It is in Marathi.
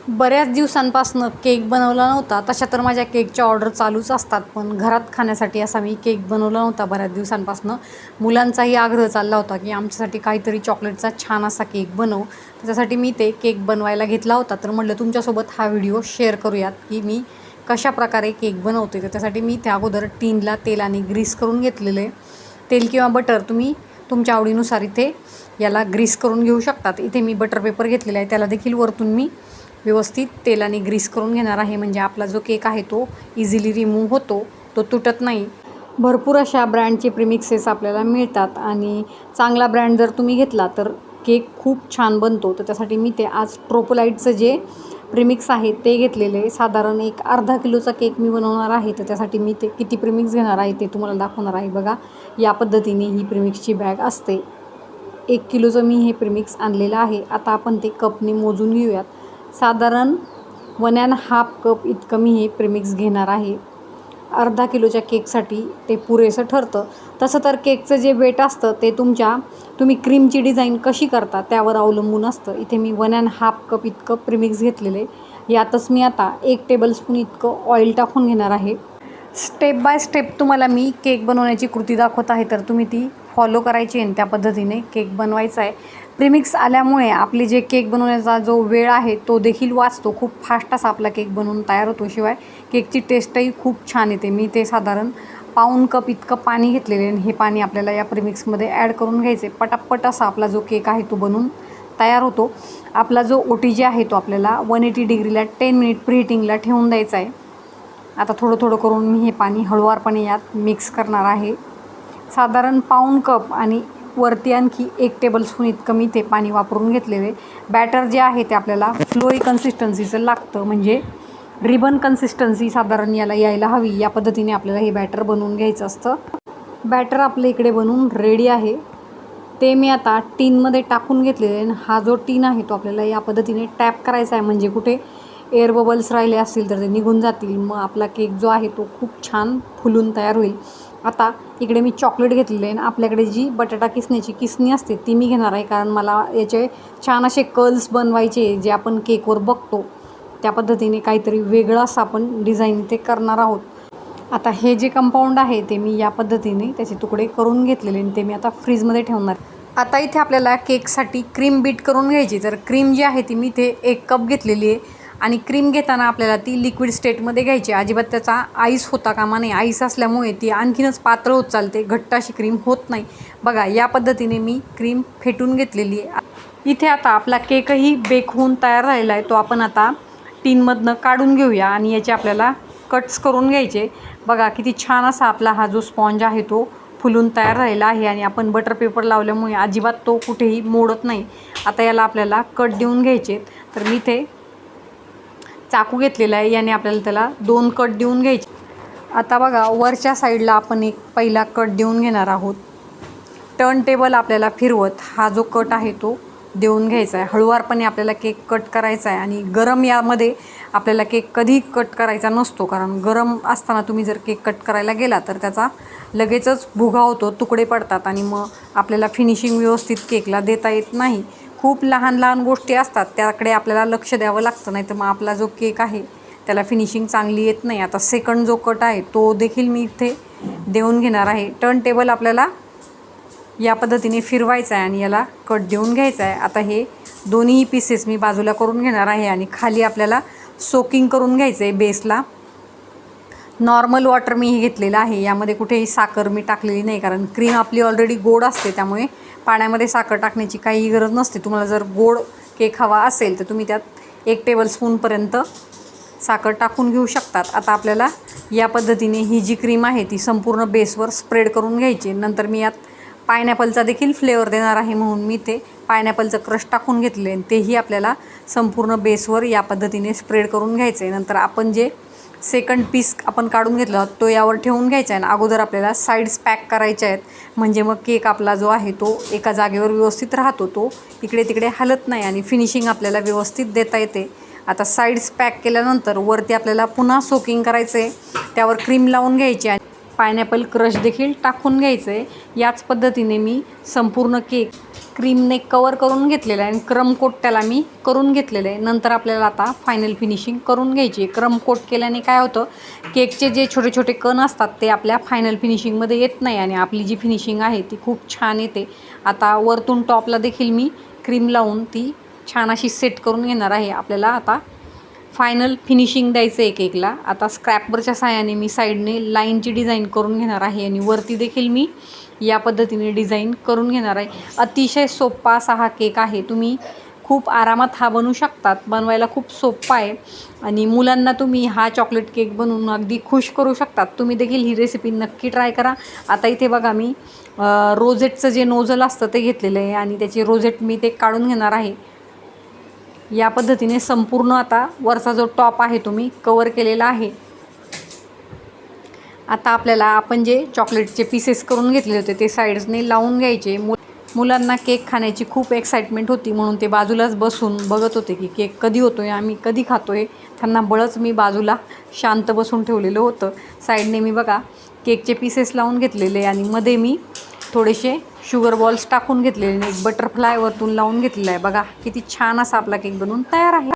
बऱ्याच दिवसांपासून केक बनवला नव्हता. तशा तर माझ्या केकच्या ऑर्डर चालूच असतात, पण घरात खाण्यासाठी असा मी केक बनवला नव्हता बऱ्याच दिवसांपासून. मुलांचाही आग्रह चालला होता की आमच्यासाठी काहीतरी चॉकलेटचा छान असा केक बनव. त्याच्यासाठी मी ते केक बनवायला घेतला होता. तर म्हटलं तुमच्यासोबत हा व्हिडिओ शेअर करूयात की मी कशाप्रकारे केक बनवते. तर त्यासाठी मी त्या अगोदर टीनला तेलाने ग्रीस करून घेतलेले. तेल किंवा बटर तुम्ही तुमच्या आवडीनुसार इथे याला ग्रीस करून घेऊ शकतात. इथे मी बटर पेपर घेतलेला आहे, त्याला देखील वरतून मी व्यवस्थित तेलाने ग्रीस करून घेणार आहे, म्हणजे आपला जो केक आहे तो इझिली रिमूव्ह होतो, तो तुटत नाही. भरपूर अशा ब्रँडचे प्रीमिक्सेस आपल्याला मिळतात आणि चांगला ब्रँड जर तुम्ही घेतला तर केक खूप छान बनतो. तर त्यासाठी मी ते आज ट्रोपोलाईटचं जे प्रीमिक्स आहे ते घेतलेले. साधारण एक अर्धा किलोचा केक मी बनवणार आहे. तर त्यासाठी मी ते किती प्रीमिक्स घेणार आहे ते तुम्हाला दाखवणार आहे. बघा, या पद्धतीने ही प्रीमिक्सची बॅग असते. 1 किलोचं मी हे प्रीमिक्स आणलेलं आहे. आता आपण ते कपने मोजून घेऊयात. साधारण 1.5 कप इतकं मी हे प्रीमिक्स घेणार आहे. अर्धा किलोच्या केकसाठी ते पुरेसं ठरतं. तसं तर केकचं जे वेट असतं ते तुम्ही क्रीमची डिझाईन कशी करता त्यावर अवलंबून असतं. इथे मी 1.5 कप इतकं प्रीमिक्स घेतलेले. यातच मी आता 1 टेबलस्पून इतकं ऑइल टाकून घेणार आहे. स्टेप बाय स्टेप तुम्हाला मी केक बनवण्याची कृती दाखवत आहे, तर तुम्ही ती फॉलो करायची आणि त्या पद्धतीने केक बनवायचा आहे. प्रीमिक्स आल्यामुळे आपली जे केक बनवण्याचा जो वेळ आहे तो देखील वाचतो. खूप फास्ट असा आपला केक बनवून तयार होतो. शिवाय केकची टेस्टही खूप छान येते. मी ते साधारण पाऊण कप इतकं पाणी घेतलेले आणि हे पाणी आपल्याला या प्रीमिक्समध्ये ॲड करून घ्यायचे. पटापट असा आपला जो केक आहे तो बनवून तयार होतो. आपला जो OTG आहे तो आपल्याला 180 डिग्रीला 10 मिनिट प्रीहीटिंगला ठेवून द्यायचा आहे. आता थोडं थोडं करून मी हे पाणी हळुवारपणे यात मिक्स करणार आहे. साधारण पाऊण कप आणि वरती आणखी 1 टेबलस्पून इतकं मी ते पाणी वापरून घेतलेले. बॅटर जे आहे ते आपल्याला फ्लोई कन्सिस्टन्सीचं लागतं, म्हणजे रिबन कन्सिस्टन्सी साधारण याला यायला हवी. या पद्धतीने आपल्याला हे बॅटर बनवून घ्यायचं असतं. बॅटर आपल्या इकडे बनवून रेडी आहे. ते मी आता टीनमध्ये टाकून घेतलेले आणि हा जो टीन आहे तो आपल्याला या पद्धतीने टॅप करायचा आहे, म्हणजे कुठे एअर बबल्स राहिले असतील तर ते निघून जातील. मग आपला केक जो आहे तो खूप छान फुलून तयार होईल. आता इकडे मी चॉकलेट घेतलेले आहे. आपल्याकडे जी बटाटा किसण्याची किसणी असते ती मी घेणार आहे, कारण मला याचे छान असे कर्ल्स बनवायचे जे आपण केकवर बघतो त्या पद्धतीने काहीतरी वेगळं असं आपण डिझाईन ते करणार आहोत. आता हे जे कंपाऊंड आहे ते मी या पद्धतीने त्याचे तुकडे करून घेतलेले आणि ते मी आता फ्रीजमध्ये ठेवणार. आता इथे आपल्याला केकसाठी क्रीम बीट करून घ्यायची. तर क्रीम जी आहे ती मी इथे 1 कप घेतलेली आहे आणि क्रीम घेताना आपल्याला ती लिक्विड स्टेटमध्ये घ्यायची. अजिबात त्याचा आईस होता कामा नये. आईस असल्यामुळे ती आणखीनच पातळ होत चालते, घट्ट अशी क्रीम होत नाही. बघा, या पद्धतीने मी क्रीम फेटून घेतलेली आहे. इथे आता आपला केकही बेक होऊन तयार झालेला आहे. तो आपण आता टीनमधनं काढून घेऊया आणि याचे आपल्याला कट्स करून घ्यायचे. बघा, किती छान असा आपला हा जो स्पॉन्ज आहे तो फुलून तयार झालेला आहे आणि आपण बटर पेपर लावल्यामुळे अजिबात तो कुठेही मोडत नाही. आता याला आपल्याला कट देऊन घ्यायचे. तर मी इथे चाकू घेतलेला आहे, याने आपल्याला त्याला 2 कट देऊन घ्यायचे. आता बघा, वरच्या साईडला आपण एक पहिला कट देऊन घेणार आहोत. टर्न टेबल आपल्याला फिरवत हा जो कट आहे तो देऊन घ्यायचा आहे. हळुवारपणे आपल्याला केक कट करायचा आहे आणि गरम यामध्ये आपल्याला केक कधी कट करायचा नसतो, कारण गरम असताना तुम्ही जर केक कट करायला गेला तर त्याचा लगेचच भुगा होतो, तुकडे पडतात आणि मग आपल्याला फिनिशिंग व्यवस्थित केकला देता येत नाही. खूप लहान लहान गोष्टी असतात त्याकडे आपल्याला लक्ष द्यावं लागतं, नाही तर मग आपला जो केक आहे त्याला फिनिशिंग चांगली येत नाही. आता सेकंड जो कट आहे तो देखील मी इथे देऊन घेणार आहे. टर्न टेबल आपल्याला या पद्धतीने फिरवायचं आहे आणि याला कट देऊन घ्यायचा आहे. आता हे दोन्ही पीसेस मी बाजूला करून घेणार आहे आणि खाली आपल्याला सोकिंग करून घ्यायचं आहे. बेसला नॉर्मल वॉटर मी हे घेतलेलं आहे. यामध्ये कुठेही साखर मी टाकलेली नाही, कारण क्रीम आपली ऑलरेडी गोड असते, त्यामुळे पाण्यामध्ये साखर टाकण्याची काही गरज नसते. तुम्हाला जर गोड केक हवा असेल तर तुम्ही त्यात 1 टेबलस्पूनपर्यंत साखर टाकून घेऊ शकतात. आता आपल्याला या पद्धतीने ही जी क्रीम आहे ती संपूर्ण बेसवर स्प्रेड करून घ्यायची. नंतर मी यात पायनॅपलचा देखील फ्लेवर देणार आहे, म्हणून मी ते पायनॅपलचं क्रश टाकून घेतले आणि तेही आपल्याला संपूर्ण बेसवर या पद्धतीने स्प्रेड करून घ्यायचं आहे. नंतर आपण जे सेकंड पीस आपण काढून घेतला तो यावर ठेवून घ्यायचा आहे आणि अगोदर आपल्याला साईड्स पॅक करायच्या आहेत, म्हणजे मग केक आपला जो आहे तो एका जागेवर व्यवस्थित राहतो, तो इकडे तिकडे हलत नाही आणि फिनिशिंग आपल्याला व्यवस्थित देता येते. आता साईड्स पॅक केल्यानंतर वरती आपल्याला पुन्हा सोकिंग करायचं आहे. त्यावर क्रीम लावून घ्यायची आणि पायनॅपल क्रश देखील टाकून घ्यायचं आहे. याच पद्धतीने मी संपूर्ण केक क्रीमने कवर करून घेतलेलं आहे आणि क्रम कोट त्याला मी करून घेतलेलं आहे. नंतर आपल्याला आता फायनल फिनिशिंग करून घ्यायची आहे. क्रम कोट केल्याने काय होतं, केकचे जे छोटे छोटे कण असतात ते आपल्या फायनल फिनिशिंगमध्ये येत नाही आणि आपली जी फिनिशिंग आहे ती खूप छान येते. आता वरतून टॉपला देखील मी क्रीम लावून ती छान अशी सेट करून घेणार आहे. आपल्याला आता फायनल फिनिशिंग द्यायचं आहे केकला. आता स्क्रॅपरच्या साहाय्याने मी साईडने लाईनची डिझाईन करून घेणार आहे आणि वरती देखील मी या पद्धतीने डिझाईन करून घेणार आहे. अतिशय सोपा असा हा केक आहे. तुम्ही खूप आरामात हा बनवू शकतात. बनवायला खूप सोपा आहे आणि मुलांना तुम्ही हा चॉकलेट केक बनवून अगदी खुश करू शकतात. तुम्ही देखील ही रेसिपी नक्की ट्राय करा. आता इथे बघा मी रोझेटचं जे नोझल असतं ते घेतलेलं आहे आणि त्याचे रोझेट मी ते काढून घेणार आहे. या पद्धतीने संपूर्ण आता वरचा जो टॉप आहे तो मी कवर केलेला आहे. आता आपल्याला आपण जे चॉकलेटचे पीसेस करून घेतले होते ते साईड्सने लावून घ्यायचे. मुलांना केक खाण्याची खूप एक्साइटमेंट होती म्हणून ते बाजूलाच बसून बघत होते की केक कधी होतो आहे, आम्ही कधी खातो आहे. त्यांना बळच मी बाजूला शांत बसून ठेवलेलं होतं. साईडने मी बघा केकचे पीसेस लावून घेतलेले आणि मध्ये मी थोडेसे शुगर बॉल्स टाकून घेतलेले. एक बटरफ्लाय वरतून लावून घेतलेला आहे. बघा किती छान असा आपला केक बनवून तयार आहे.